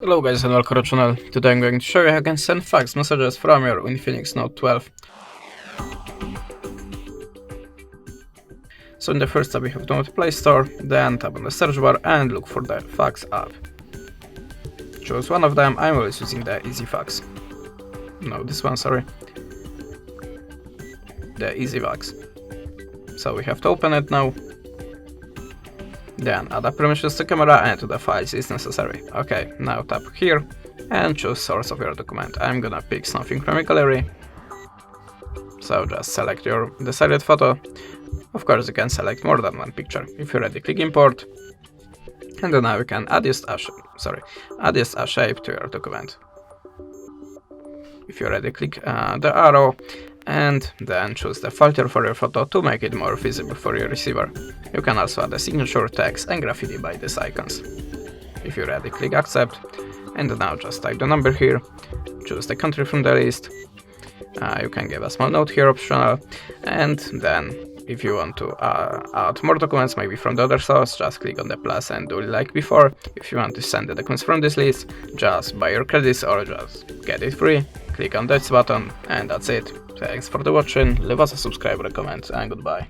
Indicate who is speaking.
Speaker 1: Hello guys and welcome to our channel. Today I'm going to show you how you can send fax messages from your INFINIX Note 12. So in the first tab you have to go to Play Store, then tap on the search bar and look for the fax app. Choose one of them. I'm always using the EasyFax. No, this one, sorry. The EasyFax. So we have to open it now. Then add the permissions to camera and to the files is necessary. Okay, now tap here and choose source of your document. I'm gonna pick something from your gallery. So just select your decided photo. Of course you can select more than one picture. If you're ready, click import. And then now you can add just a shape to your document. If you're ready, click the arrow and then choose the filter for your photo to make it more visible for your receiver. You can also add a signature, text and graffiti by these icons. If you're ready, click accept and now just type the number here, choose the country from the list. You can give a small note here optional, and then if you want to add more documents maybe from the other source, just click on the plus and do it like before. If you want to send the documents from this list, just buy your credits or just get it free, click on this button and that's it. Thanks for the watching, leave us a subscribe, comment and goodbye.